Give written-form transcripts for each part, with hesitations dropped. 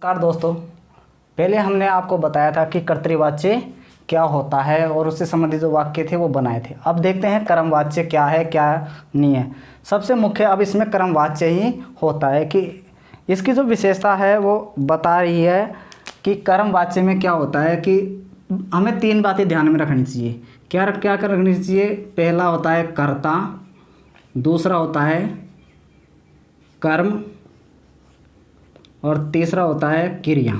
नमस्कार दोस्तों। पहले हमने आपको बताया था कि कर्तृवाच्य क्या होता है और उससे संबंधित जो वाक्य थे वो बनाए थे। अब देखते हैं कर्मवाच्य क्या है क्या नहीं है। सबसे मुख्य अब इसमें कर्मवाच्य ही होता है कि इसकी जो विशेषता है वो बता रही है कि कर्मवाच्य में क्या होता है कि हमें तीन बातें ध्यान में रखनी चाहिए। क्या क्या रखनी चाहिए? पहला होता है कर्ता, दूसरा होता है कर्म और तीसरा होता है क्रिया।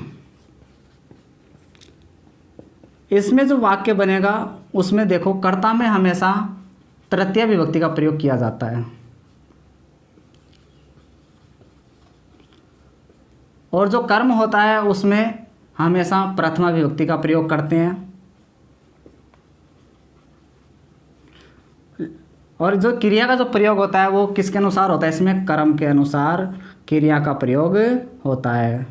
इसमें जो वाक्य बनेगा उसमें देखो कर्ता में हमेशा तृतीय विभक्ति का प्रयोग किया जाता है और जो कर्म होता है उसमें हमेशा प्रथमा विभक्ति का प्रयोग करते हैं और जो क्रिया का जो प्रयोग होता है वो किसके अनुसार होता है? इसमें कर्म के अनुसार क्रिया का प्रयोग होता है।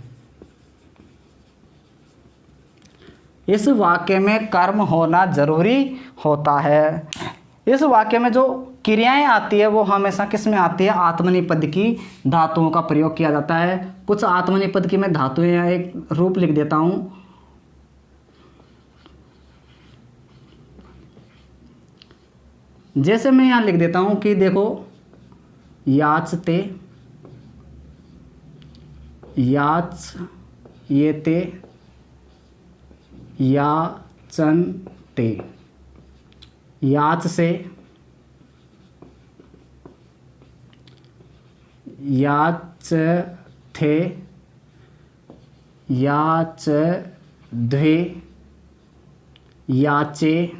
इस वाक्य में कर्म होना जरूरी होता है। इस वाक्य में जो क्रियाएं आती है वो हमेशा किस में आती है? आत्मनेपद की धातुओं का प्रयोग किया जाता है। कुछ आत्मनेपद की मैं धातुएं एक रूप लिख देता हूं। जैसे मैं यहां लिख देता हूं कि देखो याचते, याचयेते, याचनते। याच से याच थे, याच द्वे, याचे,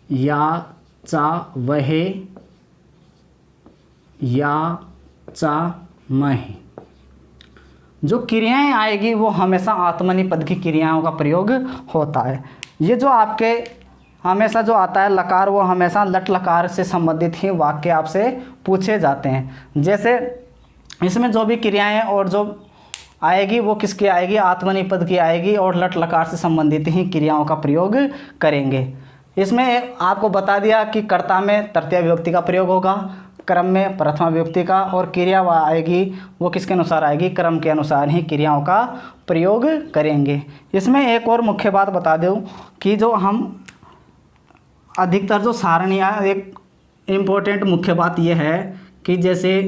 याचा वहे, याचा महे। जो क्रियाएं आएगी वो हमेशा आत्मनेपद की क्रियाओं का प्रयोग होता है। ये जो आपके हमेशा जो आता है लकार वो हमेशा लट लकार से संबंधित ही वाक्य आपसे पूछे जाते हैं। जैसे इसमें जो भी क्रियाएं और जो आएगी वो किसकी आएगी? आत्मनेपद की आएगी और लट लकार से संबंधित ही क्रियाओं का प्रयोग करेंगे। इसमें आपको बता दिया कि कर्ता में तृतीय विभक्ति का प्रयोग होगा, क्रम में प्रथमा विभक्ति का, और क्रिया आएगी वो किसके अनुसार आएगी? क्रम के अनुसार ही क्रियाओं का प्रयोग करेंगे। इसमें एक और मुख्य बात बता दूं कि जो हम अधिकतर जो सारणियाँ, एक इम्पोर्टेंट मुख्य बात यह है कि जैसे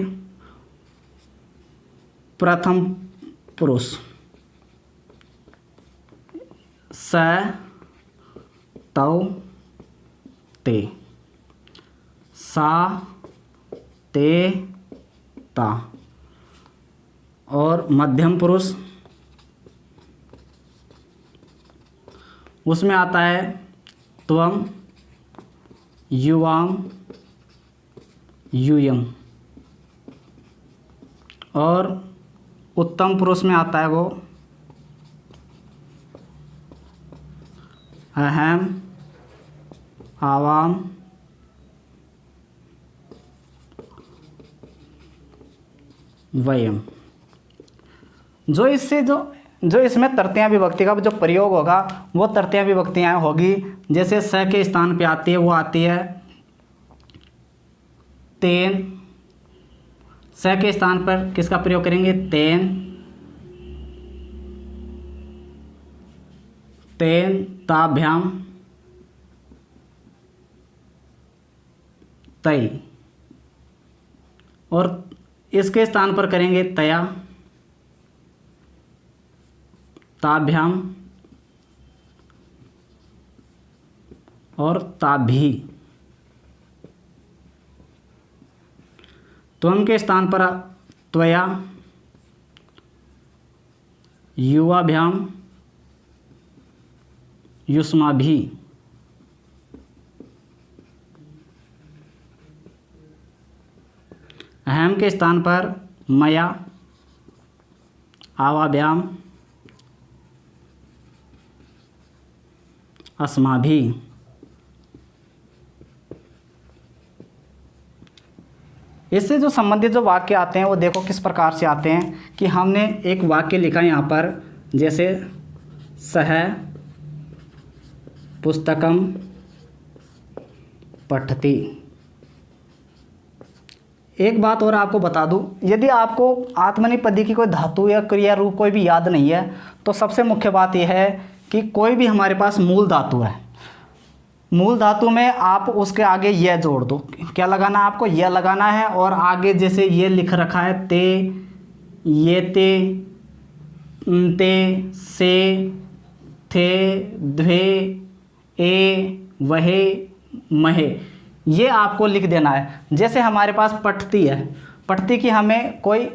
प्रथम पुरुष स, तौ, ते, सा, ते, ता, और मध्यम पुरुष उसमें आता है त्वम, युवाम, यूयम, और उत्तम पुरुष में आता है वो अहम, आवाम, वयम। जो इसमें तृतीया विभक्ति का जो प्रयोग होगा वो तृतीया विभक्तियाँ होगी। जैसे स के स्थान पे आती है वो आती है तेन। स के स्थान पर किसका प्रयोग करेंगे? तेन, तेन, ताभ्याम, तई, और इसके स्थान पर करेंगे तया, ताभ्याम और ताभी। त्वम के स्थान पर त्वया, युवाभ्याम, युष्माभि। अहम के स्थान पर मया, आवाभ्याम, अस्माभि। इससे जो संबंधित जो वाक्य आते हैं वो देखो किस प्रकार से आते हैं कि हमने एक वाक्य लिखा यहाँ पर, जैसे सह पुस्तकम पठति। एक बात और आपको बता दूं, यदि आपको आत्मनेपदी की कोई धातु या क्रिया रूप कोई भी याद नहीं है तो सबसे मुख्य बात यह है कि कोई भी हमारे पास मूल धातु है, मूल धातु में आप उसके आगे यह जोड़ दो। क्या लगाना है आपको? यह लगाना है। और आगे जैसे ये लिख रखा है ते, ये ते, से, थे, ध्वे, ए, वहे, महे, ये आपको लिख देना है। जैसे हमारे पास पठती है, पठती की हमें कोई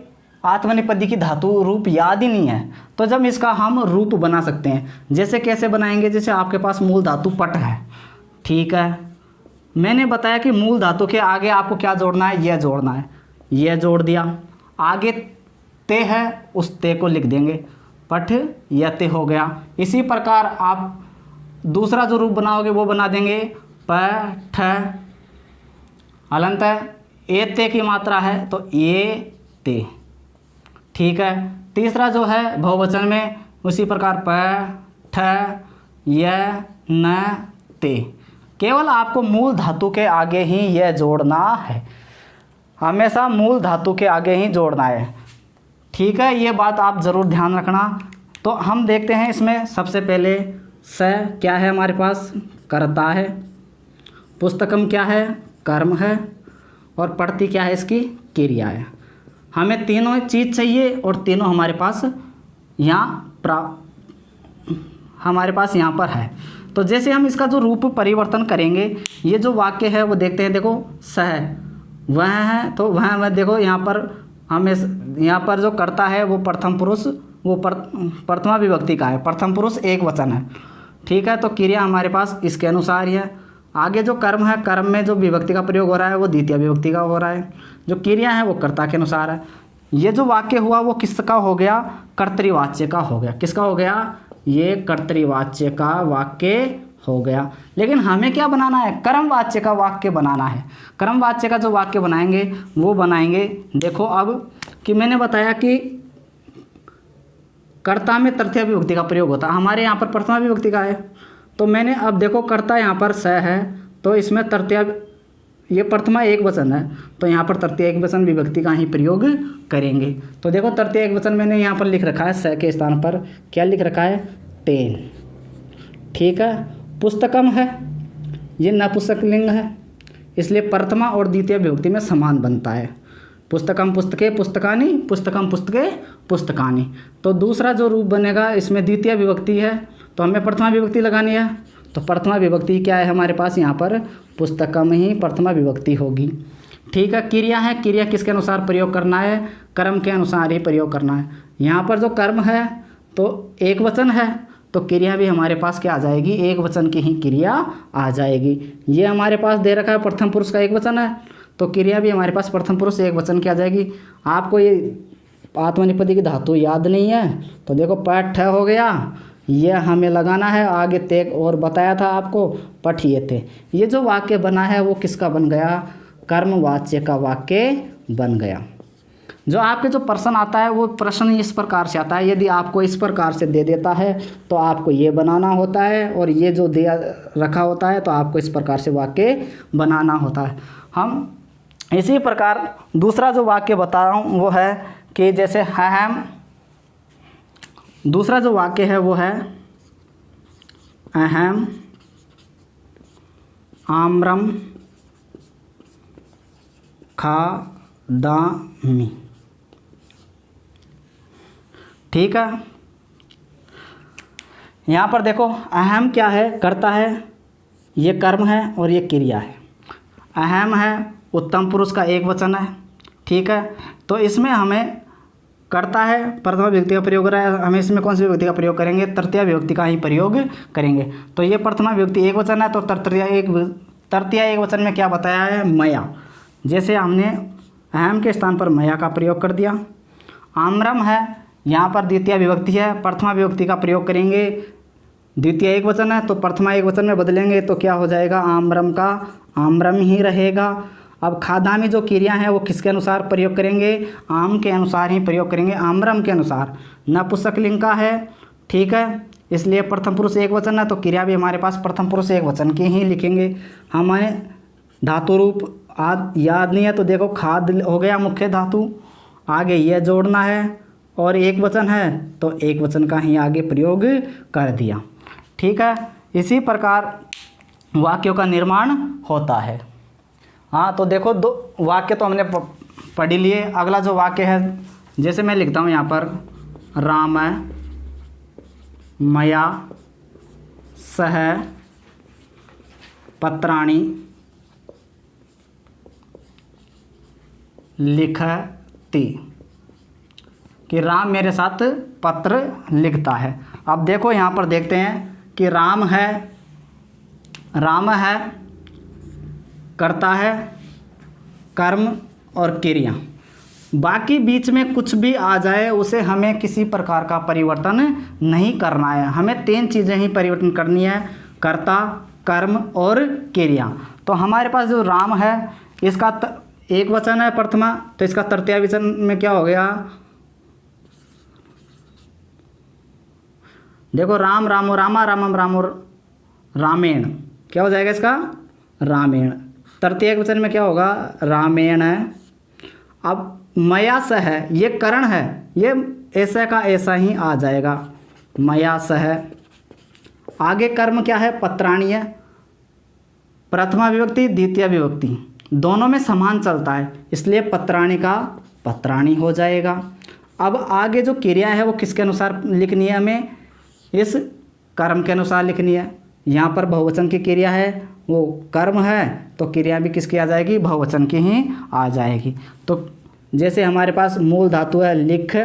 आत्मनेपदी की धातु रूप याद ही नहीं है, तो जब इसका हम रूप बना सकते हैं। जैसे कैसे बनाएंगे? जैसे आपके पास मूल धातु पट है, ठीक है, मैंने बताया कि मूल धातु के आगे आपको क्या जोड़ना है? यह जोड़ना है, यह जोड़ दिया। आगे ते है, उस ते को लिख देंगे, पठ या ते हो गया। इसी प्रकार आप दूसरा जो रूप बनाओगे वो बना देंगे प ठ, हलंत ए ते की मात्रा है तो ये ते, ठीक है। तीसरा जो है बहुवचन में उसी प्रकार प ठ य न ते, केवल आपको मूल धातु के आगे ही यह जोड़ना है, हमेशा मूल धातु के आगे ही जोड़ना है, ठीक है। ये बात आप ज़रूर ध्यान रखना। तो हम देखते हैं इसमें सबसे पहले स क्या है हमारे पास? कर्ता है। पुस्तकम क्या है? कर्म है। और पढ़ती क्या है? इसकी क्रिया है। हमें तीनों चीज़ चाहिए और तीनों हमारे पास यहाँ पर है। तो जैसे हम इसका जो रूप परिवर्तन करेंगे, ये जो वाक्य है वो देखते हैं। देखो स है, वह है, तो वह में देखो यहाँ पर हमें यहाँ पर जो कर्ता है वो प्रथम पुरुष, वो प्रथमा विभक्ति का है, प्रथम पुरुष एक वचन है, ठीक है। तो क्रिया हमारे पास इसके अनुसार ही है। आगे जो कर्म है, कर्म में जो विभक्ति का प्रयोग हो रहा है वो द्वितीय विभक्ति का हो रहा है, जो क्रिया है वो कर्ता के अनुसार है। ये जो वाक्य हुआ वो किसका हो गया? कर्तृवाच्य का हो गया। किसका हो गया? ये कर्तृवाच्य का वाक्य हो गया। लेकिन हमें क्या बनाना है? कर्मवाच्य का वाक्य बनाना है। कर्मवाच्य का जो वाक्य बनाएंगे वो बनाएंगे, देखो अब कि मैंने बताया कि कर्ता में तृतीय विभक्ति का प्रयोग होता है, हमारे यहाँ पर प्रथमा विभक्ति का है। तो मैंने अब देखो कर्ता यहाँ पर स है, तो इसमें तृतीय, ये प्रथमा एक वचन है, तो यहाँ पर तृतीय एक वचन विभक्ति का ही प्रयोग करेंगे। तो देखो तृतीय एक वचन मैंने यहाँ पर लिख रखा है, स के स्थान पर क्या लिख रखा है? तेन, ठीक है। पुस्तकम है, ये नपुंसकलिंग है, इसलिए प्रथमा और द्वितीय विभक्ति में समान बनता है। पुस्तकम पुस्तके पुस्तकानि, पुस्तकम पुस्तके पुस्तकानि। तो दूसरा जो रूप बनेगा इसमें द्वितीय विभक्ति है, तो हमें प्रथमा विभक्ति लगानी है। तो प्रथमा विभक्ति क्या है हमारे पास? यहाँ पर पुस्तकम ही प्रथमा विभक्ति होगी, ठीक है। क्रिया है, क्रिया किसके अनुसार प्रयोग करना है? कर्म के अनुसार ही प्रयोग करना है। यहाँ पर जो कर्म है तो एक वचन है, तो क्रिया भी हमारे पास क्या आ जाएगी? एक वचन की ही क्रिया आ जाएगी। ये हमारे पास दे रखा है प्रथम पुरुष का एक वचन है, तो क्रिया भी हमारे पास प्रथम पुरुष एक वचन की आ जाएगी। आपको ये आत्मनेपदी की धातु याद नहीं है तो देखो पठ हो गया, ये हमें लगाना है। आगे तेग और बताया था आपको, पठिए थे। ये जो वाक्य बना है वो किसका बन गया? कर्मवाच्य का वाक्य बन गया। जो आपके जो प्रश्न आता है वो प्रश्न इस प्रकार से आता है, यदि आपको इस प्रकार से दे देता है तो आपको ये बनाना होता है, और ये जो दिया रखा होता है तो आपको इस प्रकार से वाक्य बनाना होता है। हम इसी प्रकार दूसरा जो वाक्य बता रहा हूँ वो है कि जैसे अहम, दूसरा जो वाक्य है वो है अहम आम्रम खादामि, ठीक है। यहाँ पर देखो अहम क्या है? कर्ता है, ये कर्म है और ये क्रिया है। अहम है उत्तम पुरुष का एक वचन है, ठीक है। तो इसमें हमें कर्ता है, प्रथमा विभक्ति का प्रयोग हो रहा है, हमें इसमें कौन सी विभक्ति का प्रयोग करेंगे? तृतीय विभक्ति का ही प्रयोग करेंगे। तो ये प्रथमा विभक्ति एक वचन है, तो तृतीय एक वचन में क्या बताया है? मया। जैसे हमने अहम के स्थान पर मया का प्रयोग कर दिया। आम्रम है, यहाँ पर द्वितीय विभक्ति है, प्रथमा विभक्ति का प्रयोग करेंगे। द्वितीय एक वचन है तो प्रथमा एक वचन में बदलेंगे तो क्या हो जाएगा? आम्रम का आम्रम ही रहेगा। अब खादामी जो क्रिया है वो किसके अनुसार प्रयोग करेंगे? आम के अनुसार ही प्रयोग करेंगे, आम्रम के अनुसार। नपुंसकलिंग का है, ठीक है, इसलिए प्रथम पुरुष एक वचन है तो क्रिया भी हमारे पास प्रथम पुरुष एक वचन की ही लिखेंगे। हमें धातु रूप याद नहीं है तो देखो खाद हो गया मुख्य धातु, आगे यह जोड़ना है और एक वचन है तो एक वचन का ही आगे प्रयोग कर दिया। ठीक है, इसी प्रकार वाक्यों का निर्माण होता है। हाँ, तो देखो दो वाक्य तो हमने पढ़ लिए। अगला जो वाक्य है, जैसे मैं लिखता हूँ यहाँ पर, राम मया सह पत्राणि लिखति, कि राम मेरे साथ पत्र लिखता है। अब देखो यहाँ पर देखते हैं कि राम है करता है कर्म और क्रिया, बाकी बीच में कुछ भी आ जाए उसे हमें किसी प्रकार का परिवर्तन नहीं करना है। हमें 3 चीज़ें ही परिवर्तन करनी है, कर्ता, कर्म और क्रिया। तो हमारे पास जो राम है इसका एक वचन है प्रथमा, तो इसका तृतीय वचन में क्या हो गया, देखो राम रामो रामा रामम रामो रामेण, क्या हो जाएगा इसका, रामेण। तृतीय वचन में क्या होगा, रामेण है। अब मया सह, ये करण है, ये ऐसा का ऐसा ही आ जाएगा, मया सह। आगे कर्म क्या है, पत्राणि है, प्रथमा विभक्ति द्वितीय विभक्ति दोनों में समान चलता है, इसलिए पत्राणि का पत्राणि हो जाएगा। अब आगे जो क्रिया है वो किसके अनुसार लिखनी है, हमें इस कर्म के अनुसार लिखनी है। यहाँ पर बहुवचन की क्रिया है, वो कर्म है, तो क्रिया भी किसकी आ जाएगी, बहुवचन की ही आ जाएगी। तो जैसे हमारे पास मूल धातु है लिख,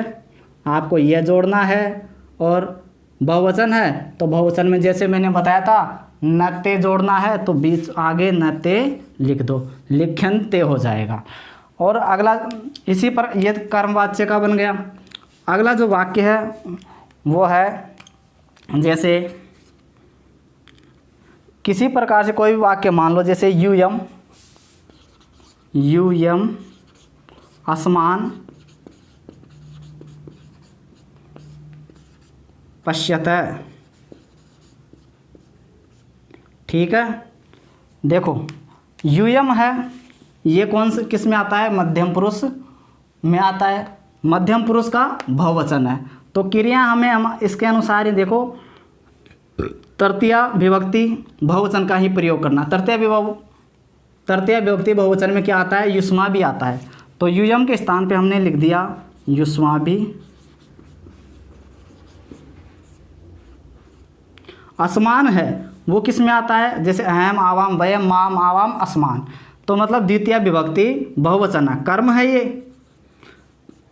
आपको यह जोड़ना है, और बहुवचन है तो बहुवचन में जैसे मैंने बताया था नते जोड़ना है, तो बीच आगे नते लिख दो, लिख्यन्ते हो जाएगा। और अगला इसी पर ये कर्मवाच्य का बन गया। अगला जो वाक्य है वो है, जैसे किसी प्रकार से कोई भी वाक्य मान लो, जैसे यूयम आसमान पश्यते, ठीक है। देखो यूयम है, ये कौन से किस में आता है, मध्यम पुरुष में आता है, मध्यम पुरुष का बहुवचन है। तो क्रिया हम इसके अनुसार ही देखो, तृतीय विभक्ति बहुवचन का ही प्रयोग करना। तृतीय विभक्ति बहुवचन में क्या आता है, युष्मा भी आता है, तो यूयम के स्थान पे हमने लिख दिया युष्मा भी। असमान है, वो किस में आता है, जैसे अहम आवाम वयम माम आवाम असमान, तो मतलब द्वितीय विभक्ति बहुवचन है, कर्म है ये,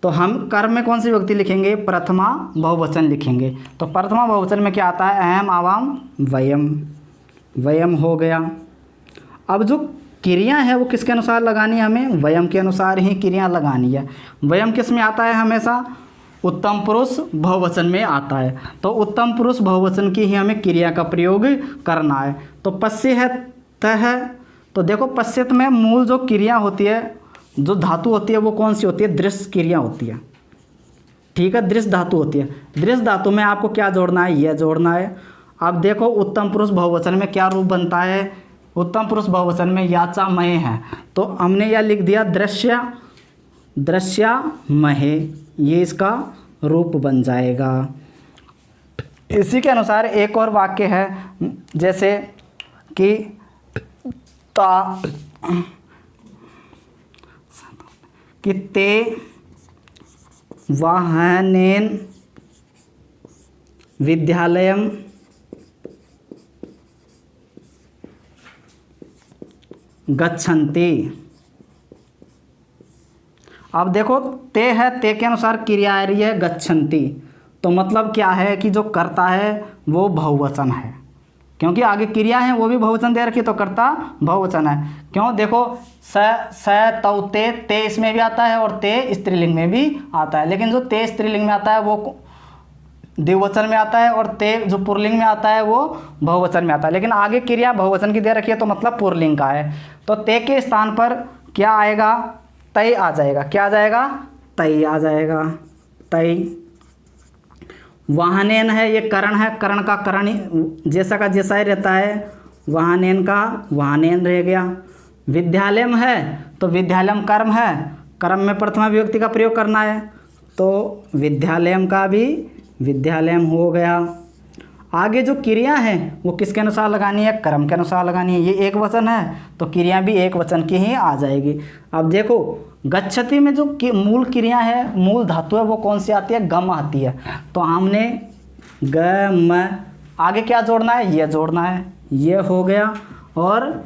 तो हम कर्म में कौन सी विभक्ति लिखेंगे, प्रथमा बहुवचन लिखेंगे। तो प्रथमा बहुवचन में क्या आता है, अहम आवाम वयम, वयम हो गया। अब जो क्रिया है वो किसके अनुसार लगानी है, हमें वयम के अनुसार ही क्रिया लगानी है। वयम किस में आता है, हमेशा उत्तम पुरुष बहुवचन में आता है, तो उत्तम पुरुष बहुवचन की ही हमें क्रिया का प्रयोग करना है। तो पश्य है त है, तो देखो पश्यत में मूल जो क्रिया होती है, जो धातु होती है वो कौन सी होती है, दृश्य क्रिया होती है, ठीक है, दृश्य धातु होती है। दृश्य धातु में आपको क्या जोड़ना है, यह जोड़ना है। अब देखो उत्तम पुरुष बहुवचन में क्या रूप बनता है, उत्तम पुरुष बहुवचन में याचामय है, तो हमने यह लिख दिया दृश्यामहे, ये इसका रूप बन जाएगा। इसी के अनुसार एक और वाक्य है, जैसे कि ते वाहनेन विद्यालयम गच्छन्ति। अब देखो ते है, ते के अनुसार क्रिया आ रही है गच्छन्ति, तो मतलब क्या है कि जो कर्ता है वो बहुवचन है, क्योंकि आगे क्रिया है वो भी बहुवचन दे रखी, तो कर्ता बहुवचन है। क्यों, देखो स तौ ते इसमें भी आता है और ते स्त्रीलिंग में भी आता है, लेकिन जो ते स्त्रीलिंग में आता है वो द्विवचन में आता है, और ते जो पुल्लिंग में आता है वो बहुवचन में आता है, लेकिन आगे क्रिया बहुवचन की दे रखी है तो मतलब पुल्लिंग का है। तो ते के स्थान पर क्या आएगा, तय आ जाएगा, क्या आ जाएगा, तय आ जाएगा, तय। वाहनेन है, ये करण है, करण का करण जैसा का जैसा ही रहता है, वाहनेन का वाहनेन रह गया। विद्यालयम है तो विद्यालयम कर्म है, कर्म में प्रथमा विभक्ति का प्रयोग करना है, तो विद्यालयम का भी विद्यालयम हो गया। आगे जो क्रिया है वो किसके अनुसार लगानी है, कर्म के अनुसार लगानी है। ये एक वचन है तो क्रिया भी एक वचन की ही आ जाएगी। अब देखो गच्छति में जो मूल क्रिया है, मूल धातु है, वो कौन सी आती है, गम आती है। तो हमने ग म आगे क्या जोड़ना है, ये जोड़ना है, ये हो गया। और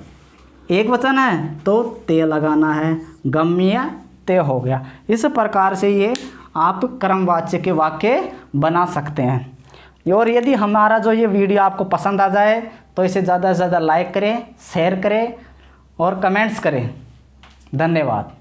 एक वचन है तो ते लगाना है, गम्य ते हो गया। इस प्रकार से ये आप कर्मवाच्य के वाक्य बना सकते हैं। और यदि हमारा जो ये वीडियो आपको पसंद आ जाए तो इसे ज़्यादा से ज़्यादा लाइक करें, शेयर करें और कमेंट्स करें। धन्यवाद।